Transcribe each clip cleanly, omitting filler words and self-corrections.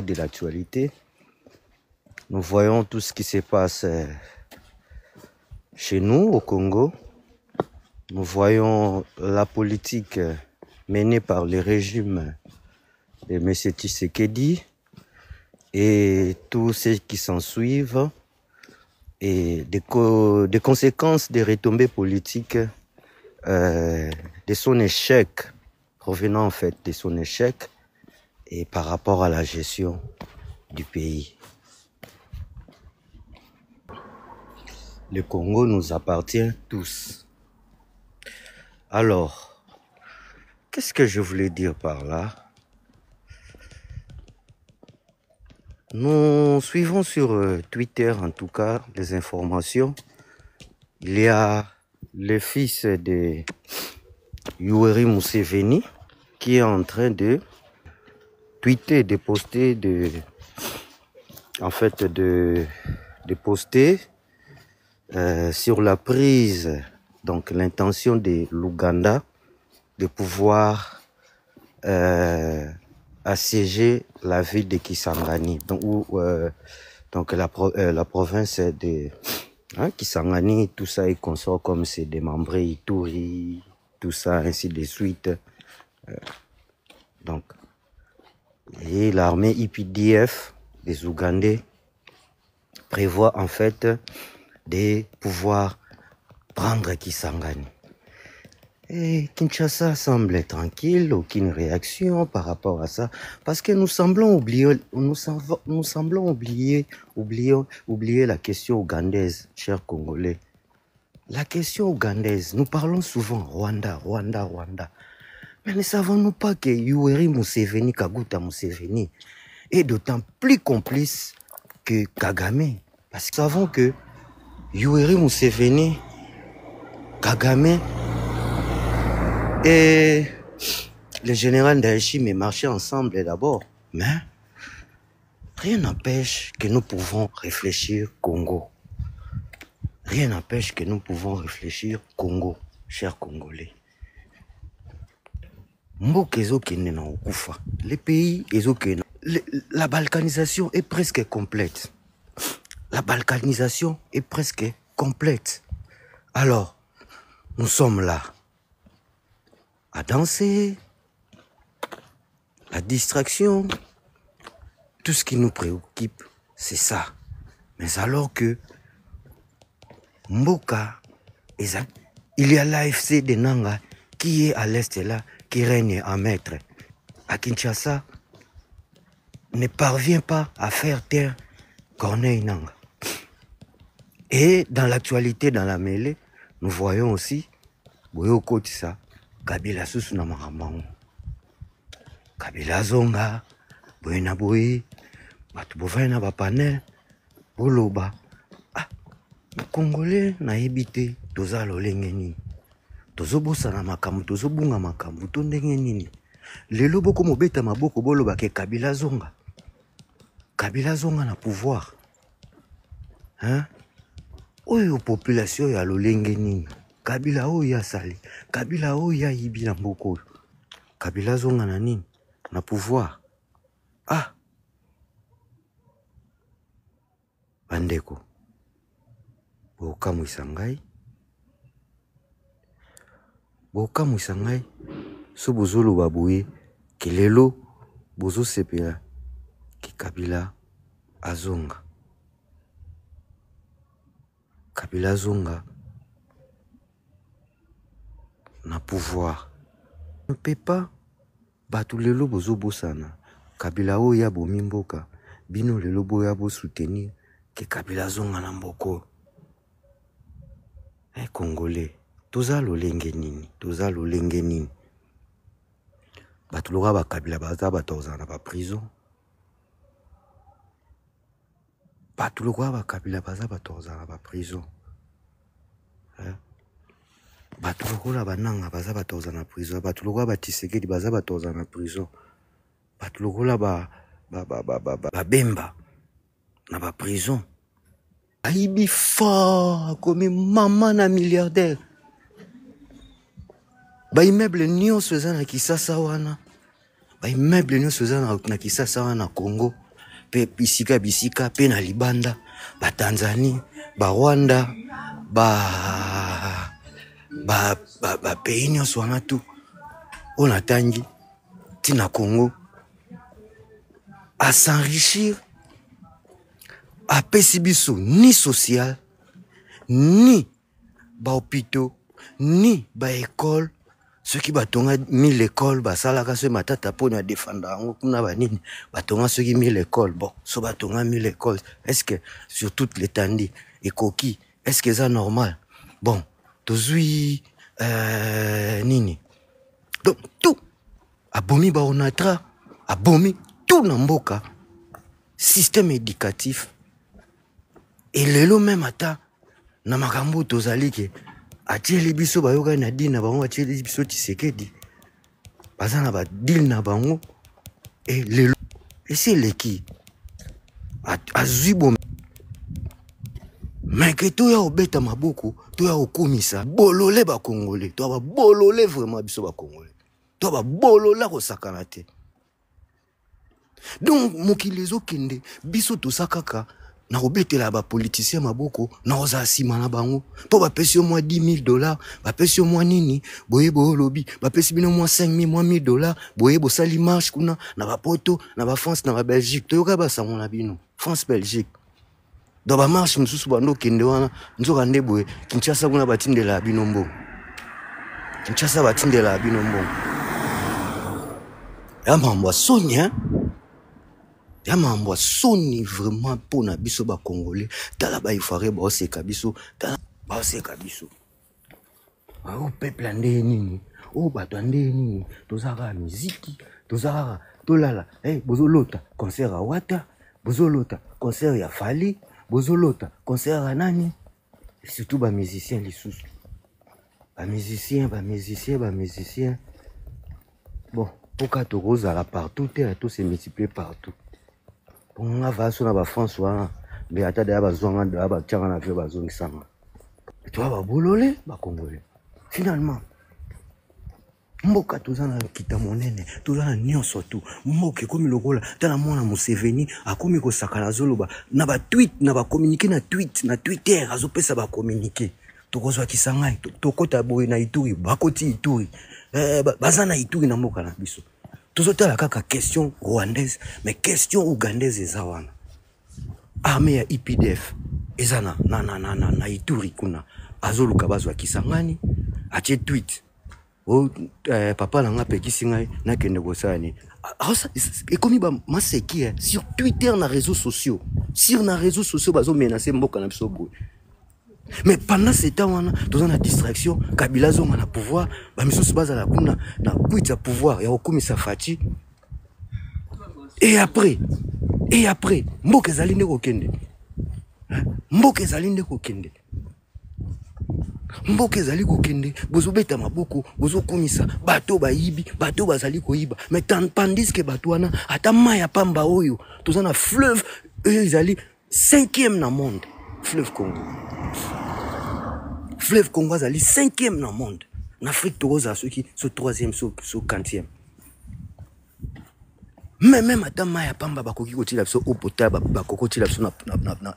De l'actualité. Nous voyons tout ce qui se passe chez nous au Congo. Nous voyons la politique menée par le régime de M. Tshisekedi et tous ceux qui s'en suivent et des conséquences des retombées politiques de son échec, provenant en fait de son échec et par rapport à la gestion du pays. Le Congo nous appartient tous. Alors, qu'est-ce que je voulais dire par là? Nous suivons sur Twitter, en tout cas, les informations. Il y a le fils de Yoweri Museveni qui est en train de tweeter, de poster, de poster sur la prise, donc l'intention de l'Ouganda de pouvoir assiéger la ville de Kisangani, donc la province de Kisangani, tout ça est consort comme c'est démembré, Ituri, tout ça, ainsi de suite. Donc, et l'armée IPDF des Ougandais prévoit en fait de pouvoir prendre Kisangani. Et Kinshasa semble tranquille, aucune réaction par rapport à ça, parce que nous semblons oublier la question ougandaise, chers Congolais. La question ougandaise, nous parlons souvent Rwanda. Mais ne savons-nous pas que Yoweri Museveni, Kaguta Museveni, est d'autant plus complice que Kagame? Parce que nous savons que Yoweri Museveni, Kagame et le général Ndayishimiye marchaient ensemble d'abord. Mais rien n'empêche que nous pouvons réfléchir Congo. Rien n'empêche que nous pouvons réfléchir Congo, chers Congolais. Les pays, la balkanisation est presque complète. La balkanisation est presque complète. Alors, nous sommes là à danser, la distraction, tout ce qui nous préoccupe, c'est ça. Mais alors que Mboka, il y a l'AFC de Nanga qui est à l'est là, qui règne en maître. À Kinshasa, ne parvient pas à faire taire Corneille Nanga. Et dans l'actualité, dans la mêlée, nous voyons aussi Boyo Kotisa, Kabila Susuna Marambango. Kabila Zonga, Boyena Boye, Batubovena Bapanel, Boloba. Ah, Congolais na ebité, toza lolengeni. Tozobosa na makambu, tozobunga makambu, to ndenge nini. Lelo boko mobeta maboko boloba ke Kabila Zonga. Kabila Zonga na pouvoir. Hein? Oyo population ya lolenge nini. Kabila oyo ya sali. Kabila oyo ya yibi na mboko. Kabila Zonga na nini? Na pouvoir. Ah. Bandeko. Bokamwisa ngai. Bokamwisa ngai. So bozolo baboye. Kelelo. Bozo sepela. Ki Kabila azonga. Kabila Zonga na pouvoir. Ne peut pas battre le lobo zobosana. Kabila oya bo mimboka. Bino le lobo ya bo soutenir que Kabila Zonga na mboko. Congolais, toza lolenge nini, toza lolenge nini. Batulora ba Kabila baza batoza na ba prison. Batulora ba Kabila baza batoza na ba prison. Batulora ba Nanga baza batoza na prison. Batulora ba Tshisekedi baza batoza na prison. Batulora ba Bemba na ba prison. Aibi fort comme maman na milliardaire. Ba immeuble nyonso eza na Kisasa wana. Ba immeuble nyonso eza na Kisasa wana Congo. pe bisika bisika pe na libanda ba Tanzanie ba Rwanda ba pays nyonso wana tu on atangi tina Congo à s'enrichir à pesibiso ni social ni ba hôpitaux ni ba école ceux qui batonga 1000 écoles basalaka ce matata pour na défendre ngo kuna banini batonga ceux qui 1000 écoles bon so batonga 1000 écoles est-ce que sur toute l'étendue et coquille est-ce que ça normal bon tozui nini donc tout abomi ba onatra abomi tout na mboka système éducatif et lelo même ata na makambo tozali ke atieli biso bayoka na dina bango atieli biso Tshisekedi baza na ba deal na bango et lelo et c'est leki azui bon mais que to ya obeta maboko to ya okomisa bolole ba congolais to ba bolole vraiment biso ba congolais to ba bolola ko sakana te donc mokili ezokende biso tosakaka na obetela ba politicien maboko na oza sima na bango po ba pesi moi $10,000 ba pesi moi nini boye bo lobby ba pesi bino moi 5,000 moi $1,000 boye bo sali marche kuna na ba poto na ba France na ba Belgique to yoka ba sango na bino France Belgique dans ba marche mususu bando kende wana nzoka nde boye Kinshasa kuna batindela bino mbo Kinshasa batindela bino mbo ya mambo sonia ya mambo soni vraiment pour na biso ba congolais tala ba ifare ba oseka biso tala ba oseka biso au peuple ande nini o bato ande nini tozaka muziki tozaka tolala bozolota concert à Wata bozolota concert ya Fali bozolota concert à nani et surtout ba musiciens lisusu ba musiciens bon pourquoi tozala partout tout se multiplier partout. On va sur la France, mais à ta besoin de la tchanga na vieux bazon sama. Et toi, va bololé, va congolais. Finalement, mboka tozana kita monene, tozana nyonso tu. Mboka comme le rôle, tala mwana Museveni, akomi ko sakala zoloba, na ba tweet, na ba communiquer na tweet, na Twitter, azopesa ba communiquer. Tokozwa kisangai, tokota boye na Ituri, bakoti Ituri. Bazana Ituri na mboka na biso. Tozotala kaka question rwandaise mais question ougandaise ezawana armée ya IPDF ezana na Ituri kuna azoluka bazwa kisangani atie tweet papa nanga pekisi ngai nakende kosani ekomi ba maseki sur Twitter na réseaux sociaux bazo menacer mboka na biso boye. Mais pendant ce temps, dans une distraction, Kabila zonga na pouvoir, ba misusu bazala kuna na kuita pouvoir ya okomisa Fati. Et après, mboka ezali nde kokende. Mboka ezali kokende, bozobeta maboko, bozokomisa bato bayibi, bato bazali koyiba. Mais tandis que bato wana ata maya pamba oyo, tozana fleuve ezali 5e na monde, fleuve Congo. Fleuve Congo est 5e dans le monde. En Afrique, tu as ceux qui sont 3e, sont 4e. Mais même à Maya Pamba, bakoki koti la eau potable, bakokoti la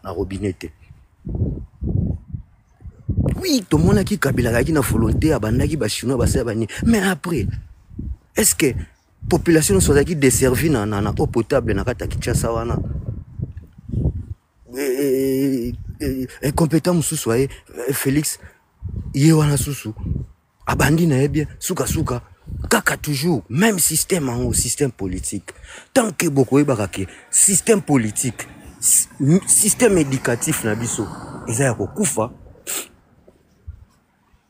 na robinet. Oui, tout le monde qui kabila qui na volonté abandaki ba chinois ba sabani. Mais après, est-ce que population soit qui desservie na eau potable na kata Kinshasa wana? Incompétent mususu Félix yewana susu abandi na bien suka kaka toujours même système en système politique tant que beaucoup ebakake système politique système éducatif na biso ezaya kokufa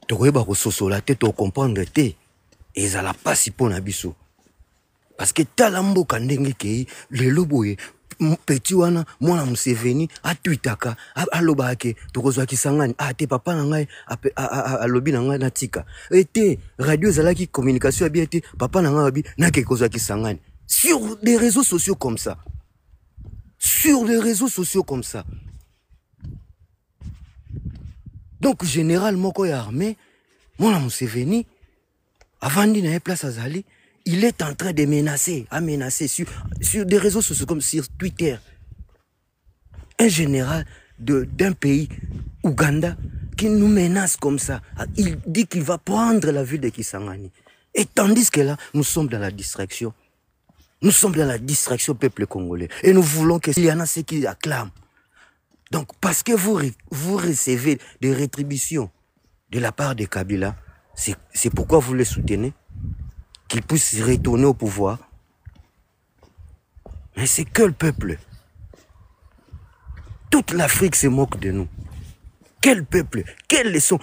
tokoyeba kososola te to comprendre te ezala pasi po na biso parce que tala mboka ndenge ke lelo boye petit wana mwana Museveni atwitaka alobake tokozwa kisangani te papa na ngai alobi na ngai natika ete radio ezalaki communication ya bien te papa na ngai abi nake kozwa kisangani sur des réseaux sociaux comme ça donc généralement quand il y a armée mwana Museveni avant d'y place azali il est en train de menacer, sur des réseaux sociaux comme sur Twitter. Un général d'un pays, Ouganda, qui nous menace comme ça. Il dit qu'il va prendre la ville de Kisangani. Et tandis que là, nous sommes dans la distraction. Nous sommes dans la distraction, peuple congolais. Et nous voulons qu'il y en a ceux qui acclament. Donc, parce que vous recevez des rétributions de la part de Kabila, c'est pourquoi vous les soutenez, qu'il puisse retourner au pouvoir. Mais c'est que le peuple. Toute l'Afrique se moque de nous. Quel peuple, quelle leçon.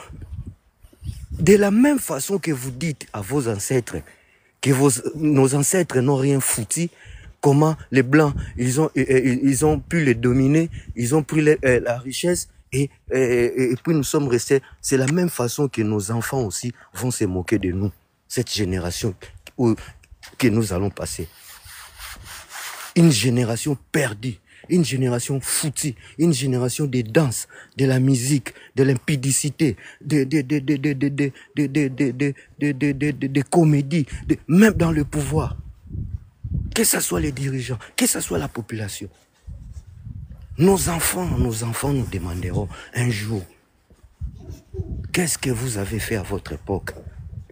De la même façon que vous dites à vos ancêtres que nos ancêtres n'ont rien foutu, comment les Blancs, ils ont pu les dominer, ils ont pris la richesse et puis nous sommes restés. C'est la même façon que nos enfants aussi vont se moquer de nous, cette génération que nous allons passer. Une génération perdue. Une génération foutue, une génération de danse, de la musique, de l'impudicité, de comédie, même dans le pouvoir. Que ce soit les dirigeants, que ce soit la population. Nos enfants nous demanderont un jour, qu'est-ce que vous avez fait à votre époque?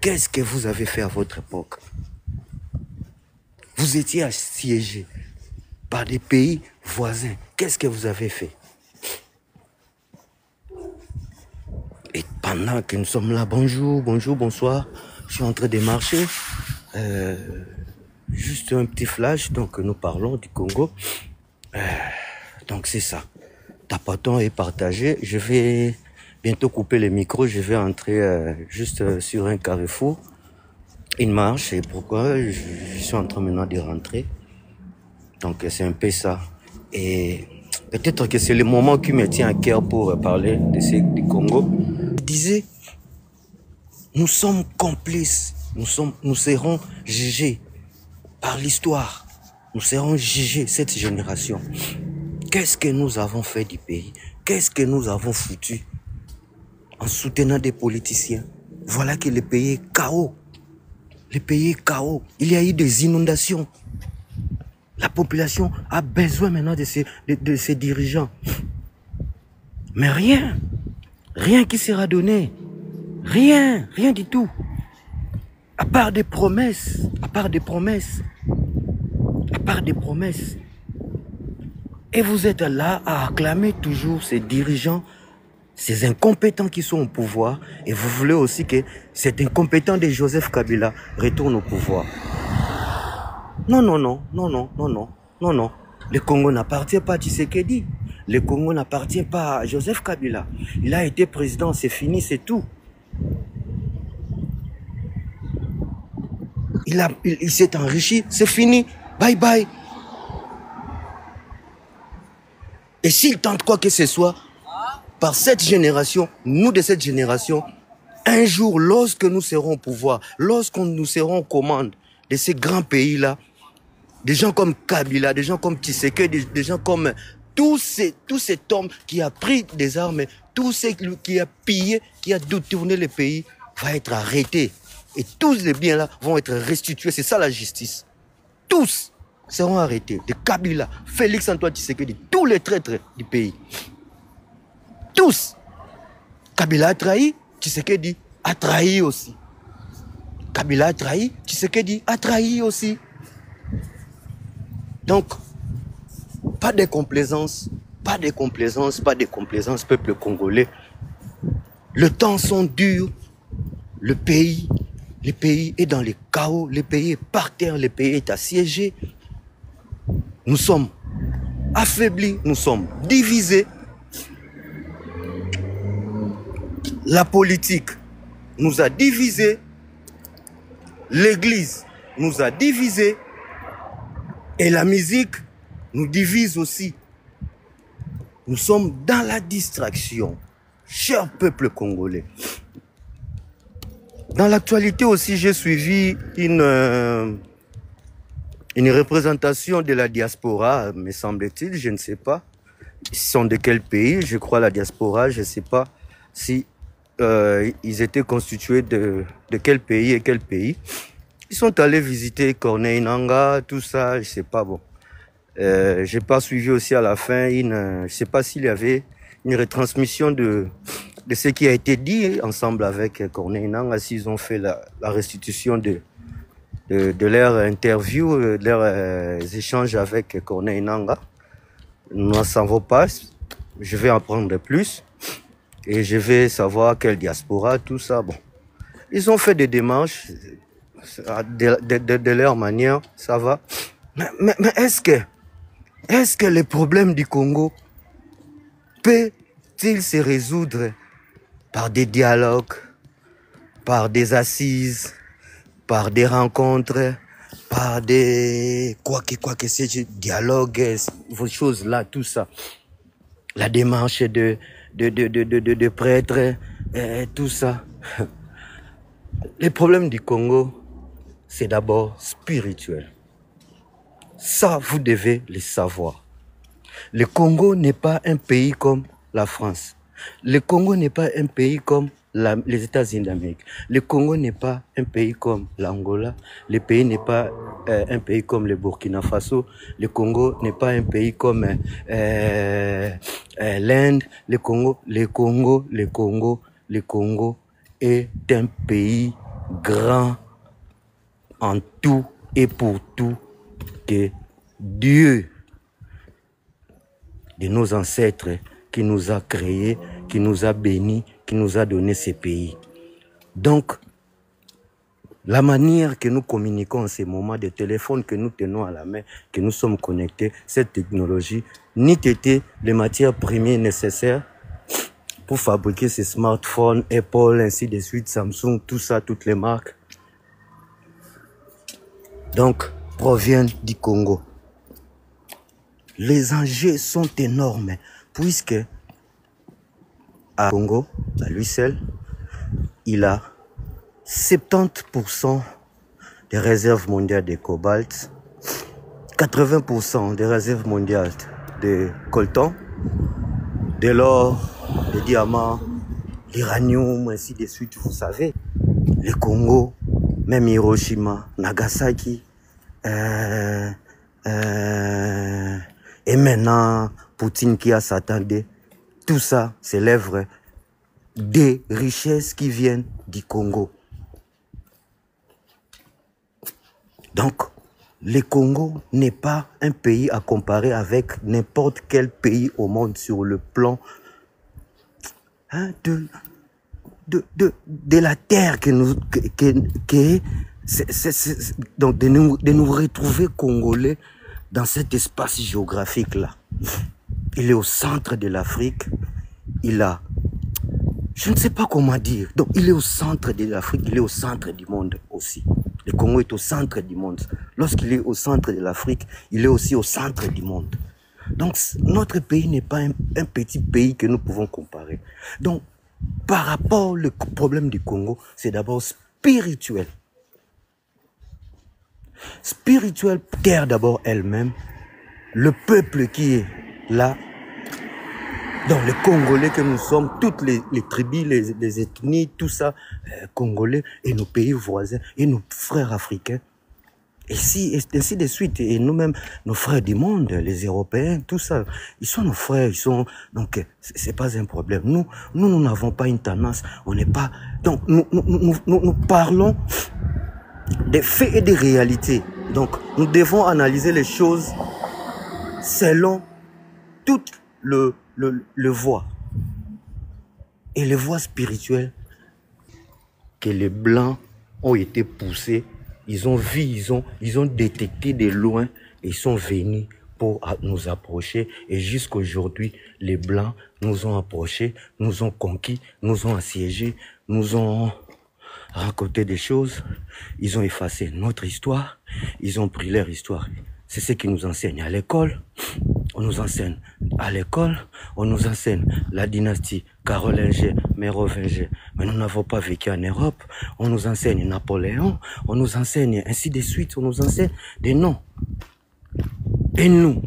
Qu'est-ce que vous avez fait à votre époque? Vous étiez assiégés par des pays voisins. Qu'est-ce que vous avez fait? Et pendant que nous sommes là, bonjour, bonsoir, je suis en train de marcher. Juste un petit flash, donc nous parlons du Congo. Donc c'est ça. Tapoton et partagé. Je vais bientôt couper le micro. Je vais entrer juste sur un carrefour. Une marche. Et pourquoi je suis en train maintenant de rentrer. Donc c'est un peu ça. Et peut-être que c'est le moment qui me tient à cœur pour parler du Congo. Je disais, nous sommes complices. Nous serons jugés par l'histoire. Nous serons jugés, cette génération. Qu'est-ce que nous avons fait du pays? Qu'est-ce que nous avons foutu en soutenant des politiciens? Voilà que le pays est chaos. Le pays est chaos. Il y a eu des inondations. La population a besoin maintenant de ces dirigeants. Mais rien qui sera donné. Rien du tout. À part des promesses. Et vous êtes là à acclamer toujours ces dirigeants, ces incompétents qui sont au pouvoir. Et vous voulez aussi que cet incompétent de Joseph Kabila retourne au pouvoir. Non. Le Congo n'appartient pas à Tshisekedi. Le Congo n'appartient pas à Joseph Kabila. Il a été président, c'est fini, c'est tout. Il s'est enrichi, c'est fini. Bye bye. Et s'il tente quoi que ce soit, par cette génération, nous de cette génération, un jour, lorsque nous serons au pouvoir, lorsque nous serons aux commandes de ces grands pays-là, des gens comme Kabila, des gens comme Tshisekedi, des gens comme tout cet homme qui a pris des armes, tout ce qui a pillé, qui a détourné le pays, va être arrêté. Et tous les biens-là vont être restitués. C'est ça la justice. Tous seront arrêtés. De Kabila, Félix Antoine Tshisekedi, tous les traîtres du pays. Tous. Kabila a trahi, Tshisekedi a trahi aussi. Kabila a trahi, Tshisekedi a trahi aussi. Donc, pas de complaisance, peuple congolais. Le temps sont durs, le pays est dans le chaos, le pays est par terre, le pays est assiégé. Nous sommes affaiblis, nous sommes divisés. La politique nous a divisés, l'église nous a divisés. Et la musique nous divise aussi. Nous sommes dans la distraction, cher peuple congolais. Dans l'actualité aussi, j'ai suivi une représentation de la diaspora, me semble-t-il, je ne sais pas. Ils sont de quel pays? Je crois la diaspora, je ne sais pas si ils étaient constitués de quel pays et quel pays. Ils sont allés visiter Corneille Nangaa, tout ça, je sais pas, bon. J'ai pas suivi aussi à la fin je sais pas s'il y avait une retransmission de ce qui a été dit ensemble avec Corneille Nangaa, s'ils ont fait la restitution de leur interview, de leurs échanges avec Corneille Nangaa. Nous n'en savons pas. Je vais en prendre plus et je vais savoir quelle diaspora, tout ça. Bon, ils ont fait des démarches de leur manière, ça va. Mais est-ce que les problèmes du Congo peut-il se résoudre par des dialogues, par des assises, par des rencontres, par des quoi que c'est, dialogues, vos choses là, tout ça. La démarche de prêtres, tout ça. Les problèmes du Congo, c'est d'abord spirituel. Ça, vous devez le savoir. Le Congo n'est pas un pays comme la France. Le Congo n'est pas un pays comme les États-Unis d'Amérique. Le Congo n'est pas un pays comme l'Angola. Le pays n'est pas un pays comme le Burkina Faso. Le Congo n'est pas un pays comme l'Inde. Le Congo est un pays grand en tout et pour tout que Dieu de nos ancêtres qui nous a créés, qui nous a bénis, qui nous a donné ces pays. Donc, la manière que nous communiquons en ces moments, des téléphones que nous tenons à la main, que nous sommes connectés, cette technologie, n'y était les matières premières nécessaires pour fabriquer ces smartphones, Apple, ainsi de suite, Samsung, tout ça, toutes les marques. Donc, proviennent du Congo. Les enjeux sont énormes, puisque à Congo, à lui seul, il a 70% des réserves mondiales de cobalt, 80% des réserves mondiales de coltan, de l'or, des diamants, l'uranium, ainsi de suite, vous savez. Le Congo, même Hiroshima, Nagasaki, et maintenant, Poutine qui a s'attendait, tout ça, c'est l'œuvre des richesses qui viennent du Congo. Donc, le Congo n'est pas un pays à comparer avec n'importe quel pays au monde sur le plan de la terre donc de nous retrouver Congolais dans cet espace géographique-là. Il est au centre de l'Afrique. Il a, je ne sais pas comment dire. Donc, il est au centre de l'Afrique. Il est au centre du monde aussi. Le Congo est au centre du monde. Lorsqu'il est au centre de l'Afrique, il est aussi au centre du monde. Donc, notre pays n'est pas un petit pays que nous pouvons comparer. Donc, par rapport au problème du Congo, c'est d'abord spirituel. Spirituel, terre d'abord elle-même, le peuple qui est là, dans les Congolais que nous sommes, toutes les tribus, les ethnies, tout ça, Congolais, et nos pays voisins, et nos frères africains, et ainsi de suite, et nous-mêmes, nos frères du monde, les Européens, tout ça, ils sont nos frères, donc c'est pas un problème. Nous n'avons pas une tendance, on n'est pas, donc nous parlons des faits et des réalités. Donc, nous devons analyser les choses selon toutes le voie. Et les voies spirituelles que les Blancs ont été poussés, ils ont vu, ils ont détecté de loin, et ils sont venus pour nous approcher. Et jusqu'aujourd'hui, les Blancs nous ont approchés, nous ont conquis, nous ont assiégés, nous ont raconté des choses, ils ont effacé notre histoire, ils ont pris leur histoire. C'est ce qu'ils nous enseignent à l'école. On nous enseigne à l'école, on nous enseigne la dynastie carolingienne, mérovingienne. Mais nous n'avons pas vécu en Europe. On nous enseigne Napoléon, on nous enseigne ainsi de suite, on nous enseigne des noms. Et nous,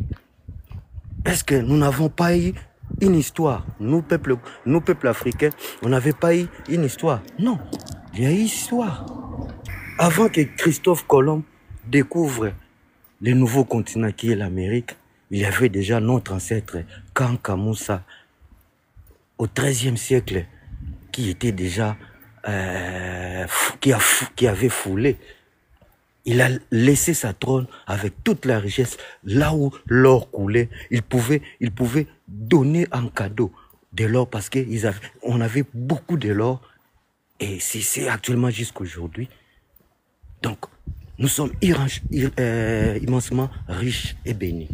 est-ce que nous n'avons pas eu une histoire? Nous, peuple africains, on n'avait pas eu une histoire. Non. Il y a une histoire. Avant que Christophe Colomb découvre le nouveau continent qui est l'Amérique, il y avait déjà notre ancêtre, Kanka Moussa, au XIIIe siècle, qui était déjà, qui avait foulé. Il a laissé sa trône avec toute la richesse, là où l'or coulait. Il pouvait donner en cadeau de l'or parce qu'on avait beaucoup de l'or. Et c'est actuellement jusqu'aujourd'hui. Donc, nous sommes immensement riches et bénis.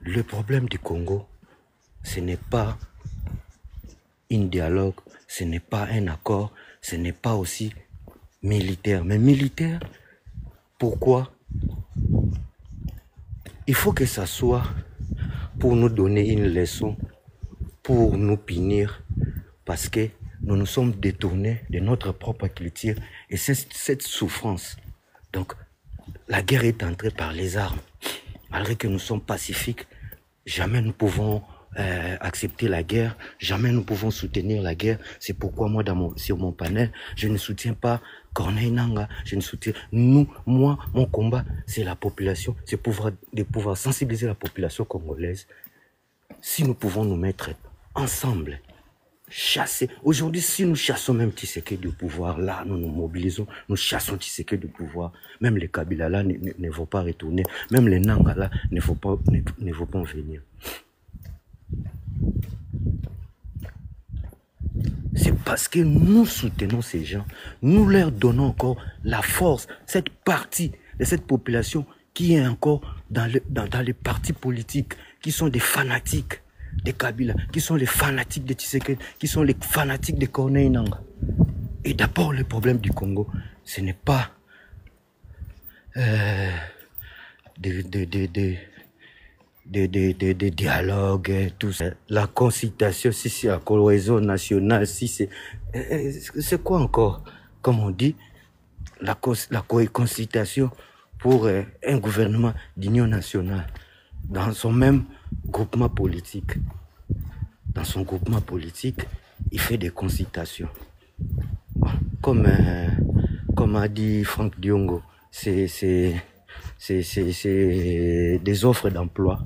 Le problème du Congo, ce n'est pas un dialogue, ce n'est pas un accord, ce n'est pas aussi militaire. Mais militaire, pourquoi? Il faut que ça soit pour nous donner une leçon, pour nous punir, parce que nous nous sommes détournés de notre propre culture et c'est cette souffrance. Donc, la guerre est entrée par les armes. Malgré que nous sommes pacifiques, jamais nous pouvons accepter la guerre, jamais nous pouvons soutenir la guerre. C'est pourquoi moi, sur mon panel, je ne soutiens pas Corneille Nangaa, je ne soutiens... Moi, mon combat, c'est la population, c'est de pouvoir sensibiliser la population congolaise. Si nous pouvons nous mettre ensemble, chasser. Aujourd'hui, si nous chassons même Tshisekedi du pouvoir, là, nous nous mobilisons, nous chassons Tshisekedi du pouvoir. Même les Kabila là ne vont pas retourner. Même les Nangaa là ne vont pas venir. C'est parce que nous soutenons ces gens, nous leur donnons encore la force, cette partie de cette population qui est encore dans les partis politiques, qui sont des fanatiques de Kabila, qui sont les fanatiques de Tshisekedi, qui sont les fanatiques de Corneille Nangaa. Et d'abord, le problème du Congo, ce n'est pas des dialogues, tout ça. La concitation, si c'est la cohésion nationale, si c'est... c'est quoi encore? Comme on dit, la concitation pour un gouvernement d'union nationale dans son même groupement politique. Dans son groupement politique, il fait des concitations. Comme a dit Franck Diongo, c'est des offres d'emploi.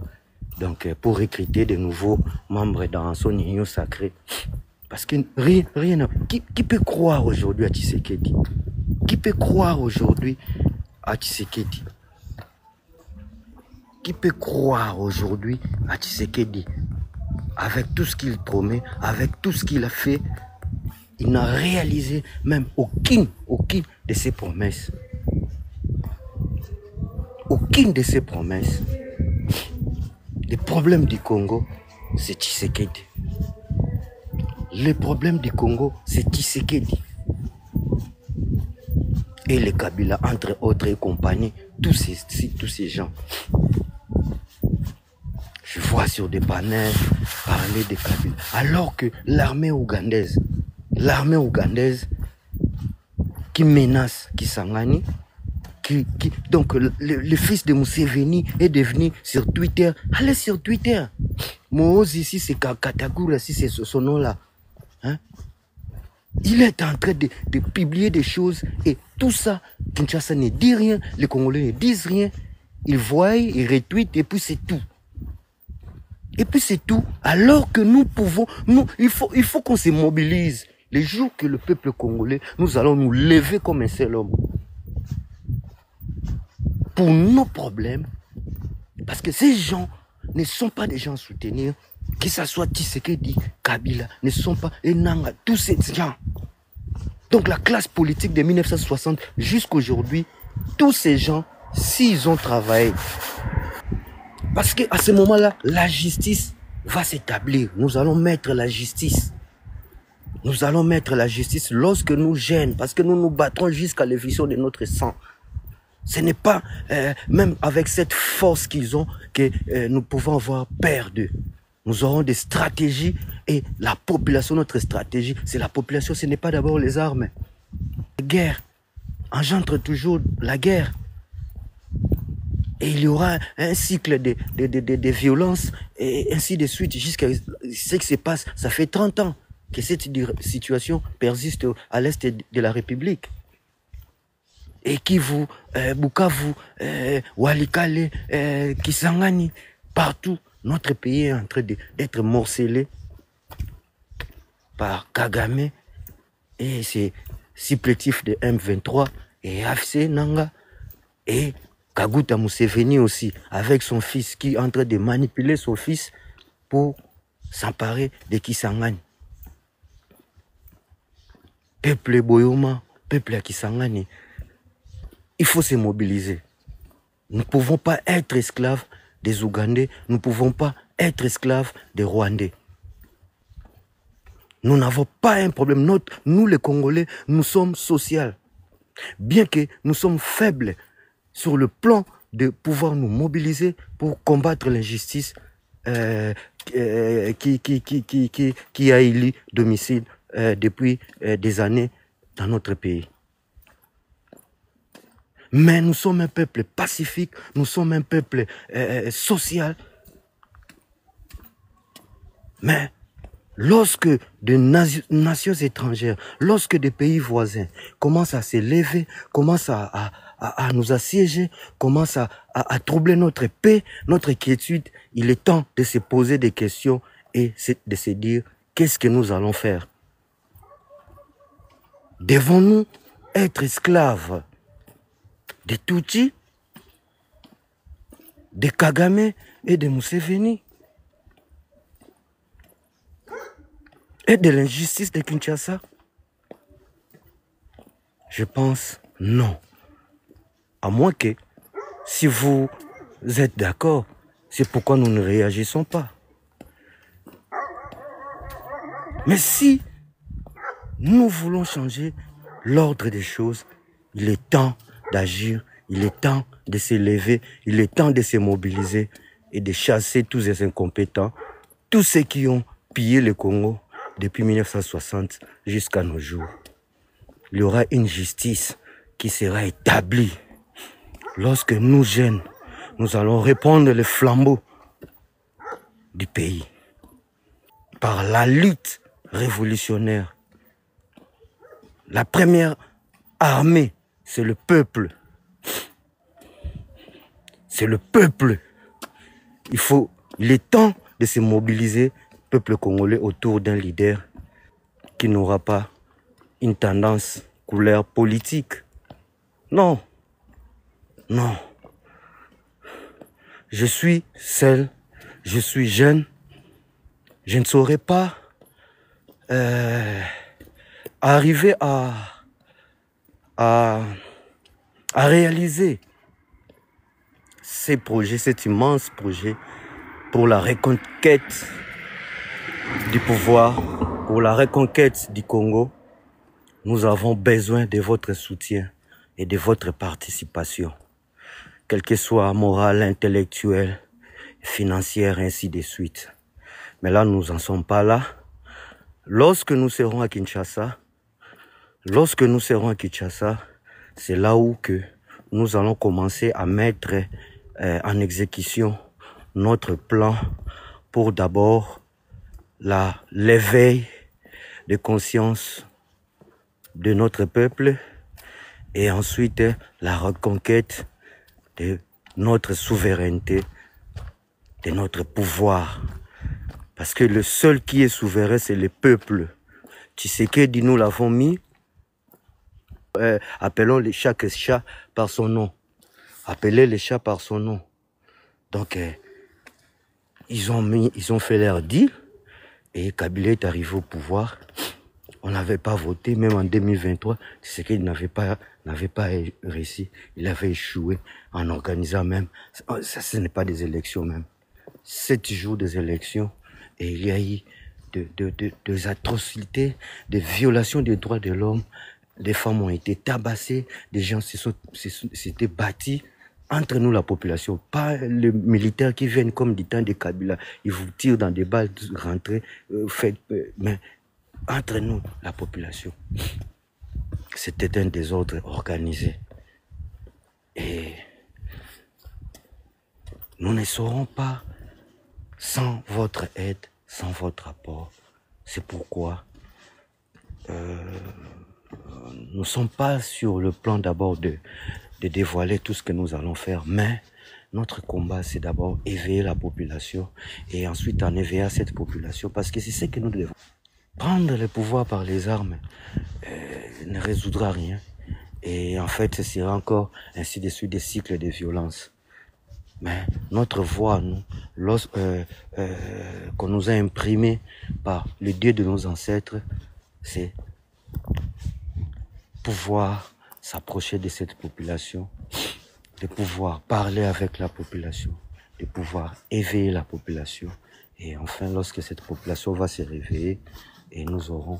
Donc, pour recruter de nouveaux membres dans son union sacrée. Parce que rien qui peut croire aujourd'hui à Tshisekedi? Qui peut croire aujourd'hui à Tshisekedi? Qui peut croire aujourd'hui à Tshisekedi? Avec tout ce qu'il promet, avec tout ce qu'il a fait, il n'a réalisé même aucune de ses promesses. Aucune de ses promesses. Le problème du Congo, c'est Tshisekedi. Le problème du Congo, c'est Tshisekedi. Et les Kabila, entre autres et compagnie, tous ces gens. Je vois sur des panels parler des Kabila. Alors que l'armée ougandaise qui menace Kisangani, donc le fils de Museveni est devenu sur Twitter. Allez sur Twitter. Mohoz ici, c'est Katagura, si c'est son nom-là. Hein? Il est en train de publier des choses et tout ça, Kinshasa ne dit rien, les Congolais ne disent rien. Ils voient, ils retweetent et puis c'est tout. Et puis c'est tout. Alors que nous pouvons, il faut qu'on se mobilise. Les jours que le peuple congolais, nous allons nous lever comme un seul homme. Pour nos problèmes, parce que ces gens ne sont pas des gens à soutenir, que ce soit Tshisekedi, Kabila, ne sont pas, et Nangaa, tous ces gens. Donc la classe politique de 1960 jusqu'à aujourd'hui, tous ces gens, s'ils ont travaillé, parce qu'à ce moment-là, la justice va s'établir. Nous allons mettre la justice. Nous allons mettre la justice lorsque nous gênons, parce que nous nous battrons jusqu'à l'effusion de notre sang. Ce n'est pas, même avec cette force qu'ils ont, que nous pouvons avoir peur d'eux. Nous aurons des stratégies et la population, notre stratégie, c'est la population, ce n'est pas d'abord les armes. La guerre engendre toujours la guerre. Et il y aura un cycle de violence et ainsi de suite jusqu'à ce qui se passe. Ça fait 30 ans que cette situation persiste à l'est de la République. et Kivu, Bukavu, Walikale, Kisangani, partout, notre pays est en train d'être morcelé par Kagame et ses supplétifs de M23 et AFC Nanga et Kaguta Museveni aussi, avec son fils qui est en train de manipuler son fils pour s'emparer de Kisangani. Peuple Boyoma, peuple à Kisangani, il faut se mobiliser. Nous ne pouvons pas être esclaves des Ougandais, nous ne pouvons pas être esclaves des Rwandais. Nous n'avons pas un problème. Nous les Congolais, nous sommes sociaux. Bien que nous sommes faibles sur le plan de pouvoir nous mobiliser pour combattre l'injustice qui a élu domicile depuis des années dans notre pays. Mais nous sommes un peuple pacifique, nous sommes un peuple social. Mais lorsque des nations étrangères, lorsque des pays voisins commencent à se lever, commencent à nous assiéger, commencent à troubler notre paix, notre quiétude, il est temps de se poser des questions et de se dire qu'est-ce que nous allons faire. Devons-nous être esclaves de Tutsi, de Kagame et de Museveni et de l'injustice de Kinshasa? Je pense non. À moins que, si vous êtes d'accord, c'est pourquoi nous ne réagissons pas. Mais si nous voulons changer l'ordre des choses, il est temps d'agir, il est temps de se lever, il est temps de se mobiliser et de chasser tous ces incompétents, tous ceux qui ont pillé le Congo depuis 1960 jusqu'à nos jours. Il y aura une justice qui sera établie. Lorsque nous, jeunes, nous allons répondre le flambeau du pays par la lutte révolutionnaire. La première armée, c'est le peuple. C'est le peuple. Il est temps de se mobiliser, peuple congolais, autour d'un leader qui n'aura pas une tendance couleur politique. Non. Non. Je suis seul, je suis jeune, je ne saurais pas arriver à réaliser ces projets, cet immense projet pour la reconquête du pouvoir, pour la reconquête du Congo. Nous avons besoin de votre soutien et de votre participation, quelle que soit morale, intellectuelle, financière, ainsi de suite. Mais là, nous n'en sommes pas là. Lorsque nous serons à Kinshasa, c'est là où que nous allons commencer à mettre en exécution notre plan pour d'abord l'éveil de conscience de notre peuple et ensuite la reconquête de notre souveraineté, de notre pouvoir. Parce que le seul qui est souverain, c'est le peuple. Tshisekedi, nous l'avons mis. Appelons chaque chat par son nom. Appelez les chats par son nom. Donc, ils ont fait leur deal. Et Kabila est arrivé au pouvoir. On n'avait pas voté, même en 2023. Tshisekedi n'avait pas réussi. Il avait échoué en organisant même. Ça, ce n'est pas des élections même. 7 jours des élections. Et il y a eu des atrocités, des violations des droits de l'homme. Des femmes ont été tabassées, des gens s'étaient battus. Entre nous, la population, pas les militaires qui viennent comme du temps de Kabila. Ils vous tirent dans des balles, rentrez, mais entre nous, la population. C'était un désordre organisé. Et nous ne serons pas sans votre aide, sans votre apport. C'est pourquoi nous ne sommes pas sur le plan d'abord de dévoiler tout ce que nous allons faire, mais notre combat, c'est d'abord éveiller la population et ensuite en éveiller cette population, parce que c'est ce que nous devons. Prendre le pouvoir par les armes ne résoudra rien. Et en fait, ce sera encore ainsi de suite des cycles de violence. Mais notre voix, nous, qu'on nous a imprimé par le Dieu de nos ancêtres, c'est pouvoir s'approcher de cette population, de pouvoir parler avec la population, de pouvoir éveiller la population. Et enfin, lorsque cette population va se réveiller, et nous aurons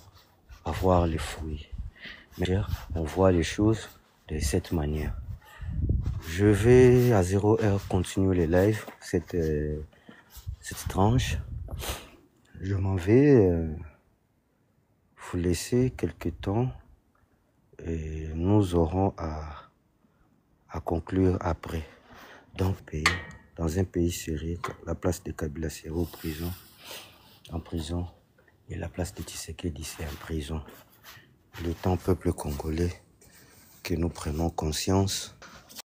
à voir les fruits. Mais on voit les choses de cette manière. Je vais à 0h continuer les lives, cette tranche. Je m'en vais vous laisser quelques temps et nous aurons à conclure après. Donc, dans un pays sérieux, la place de Kabila c'est en prison, et la place de Tshisekedi c'est en prison. Le temps peuple congolais, que nous prenons conscience